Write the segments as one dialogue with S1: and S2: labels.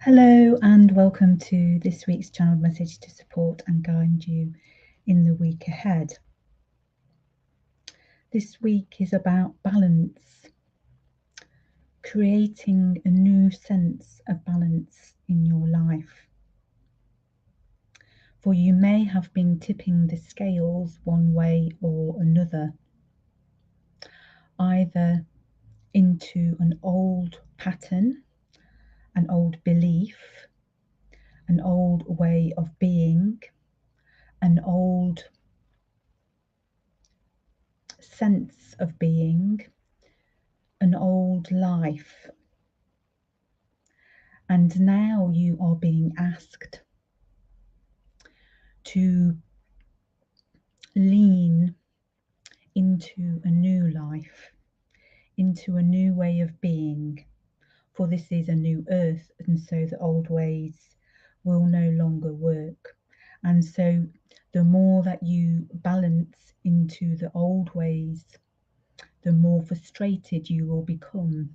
S1: Hello and welcome to this week's channeled message to support and guide you in the week ahead. This week is about balance, creating a new sense of balance in your life. For you may have been tipping the scales one way or another, either into an old pattern, an old belief, an old way of being, an old sense of being, an old life, and now you are being asked to lean into a new life, into a new way of being, for this is a new earth, and so the old ways will no longer work. And so the more that you balance into the old ways, the more frustrated you will become,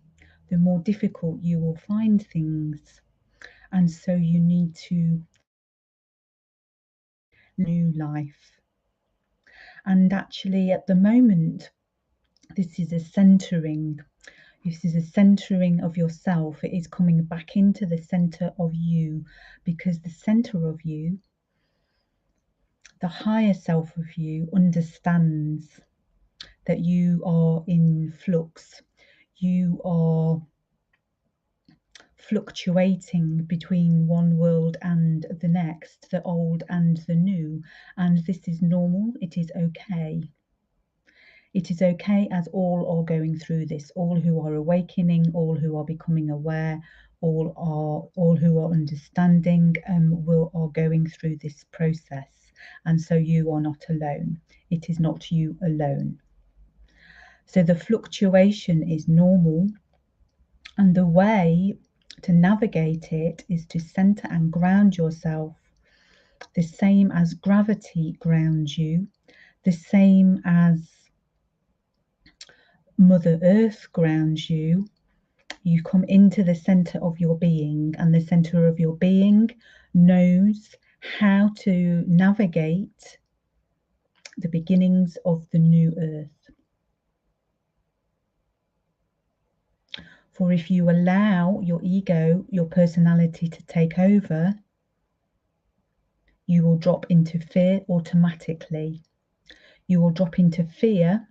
S1: the more difficult you will find things. And so you need to new life. And actually, at the moment, this is a centering. This is a centering of yourself. It is coming back into the center of you, because the center of you, the higher self of you, understands that you are in flux. You are fluctuating between one world and the next, the old and the new, and this is normal. It is okay. It is okay, as all are going through this, all who are awakening, all who are becoming aware, all who are understanding, are going through this process, and so you are not alone. It is not you alone. So the fluctuation is normal, and the way to navigate it is to center and ground yourself, the same as gravity grounds you, the same as Mother Earth grounds you. You come into the center of your being, and the center of your being knows how to navigate the beginnings of the new earth. For if you allow your ego, your personality to take over, you will drop into fear automatically. You will drop into fear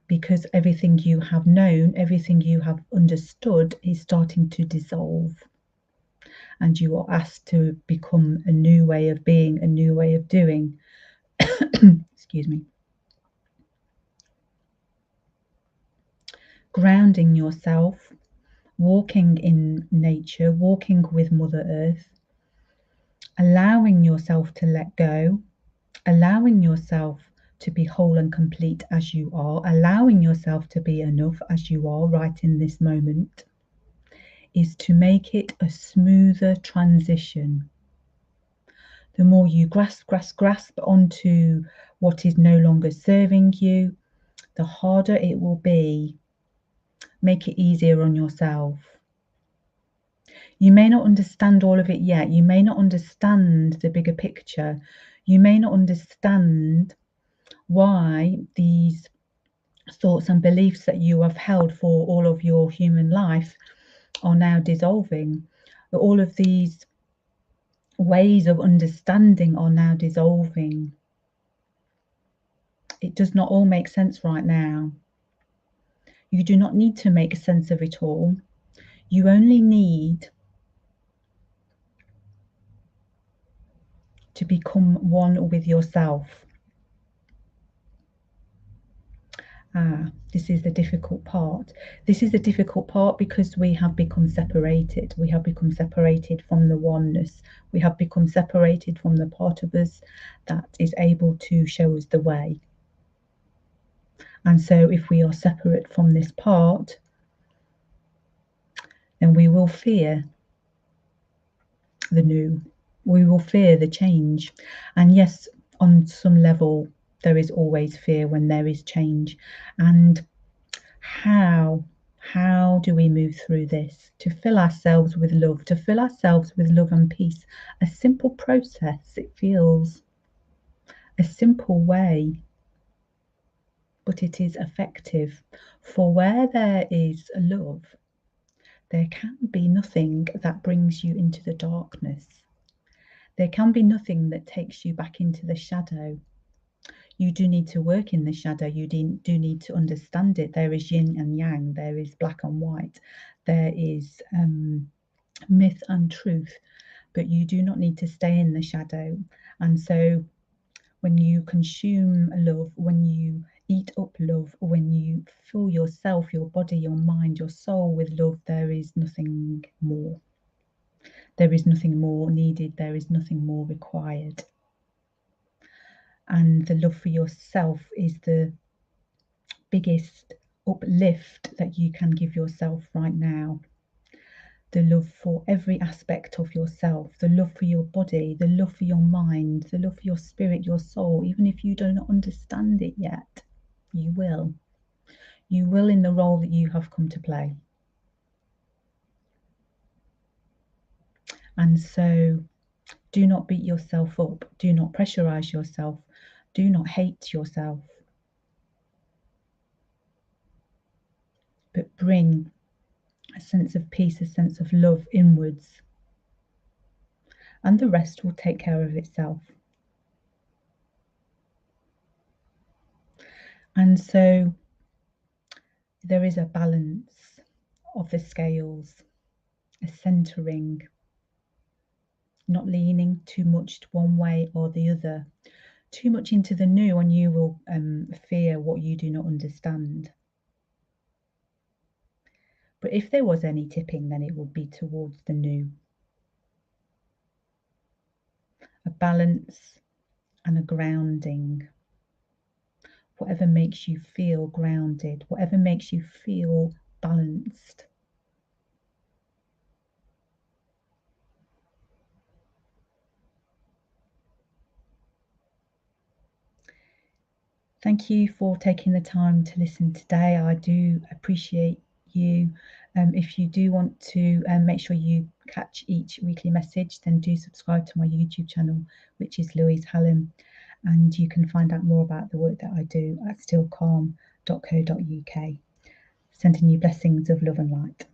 S1: because everything you have known, everything you have understood is starting to dissolve. And you are asked to become a new way of being, a new way of doing. Excuse me. Grounding yourself, walking in nature, walking with Mother Earth, allowing yourself to let go, allowing yourself to be whole and complete as you are, allowing yourself to be enough as you are right in this moment, is to make it a smoother transition. The more you grasp onto what is no longer serving you, the harder it will be. Make it easier on yourself. You may not understand all of it yet. You may not understand the bigger picture. You may not understand why these thoughts and beliefs that you have held for all of your human life are now dissolving. All of these ways of understanding are now dissolving. It does not all make sense right now. You do not need to make sense of it all. You only need to become one with yourself. This is the difficult part. This is the difficult part because we have become separated. We have become separated from the oneness. We have become separated from the part of us that is able to show us the way. And so if we are separate from this part, then we will fear the new. We will fear the change. And yes, on some level, there is always fear when there is change. And how How do we move through this to fill ourselves with love, to fill ourselves with love and peace? A simple process, it feels a simple way, but it is effective. For where there is love, there can be nothing that brings you into the darkness. There can be nothing that takes you back into the shadow. You do need to work in the shadow. You do need to understand it. There is yin and yang. There is black and white. There is myth and truth. But you do not need to stay in the shadow. And so when you consume love, when you eat up love, when you fill yourself, your body, your mind, your soul with love, there is nothing more. There is nothing more needed. There is nothing more required. And the love for yourself is the biggest uplift that you can give yourself right now. The love for every aspect of yourself, the love for your body, the love for your mind, the love for your spirit, your soul. Even if you don't understand it yet, you will. You will in the role that you have come to play. And so do not beat yourself up. Do not pressurize yourself. Do not hate yourself. But bring a sense of peace, a sense of love inwards. And the rest will take care of itself. And so there is a balance of the scales, a centering, not leaning too much one way or the other, too much into the new, and you will fear what you do not understand. But if there was any tipping, then it would be towards the new. A balance and a grounding. Whatever makes you feel grounded, whatever makes you feel balanced. Thank you for taking the time to listen today. I do appreciate you. If you do want to make sure you catch each weekly message, then do subscribe to my YouTube channel, which is Louise Hallam, and you can find out more about the work that I do at stillcalm.co.uk. Sending you blessings of love and light.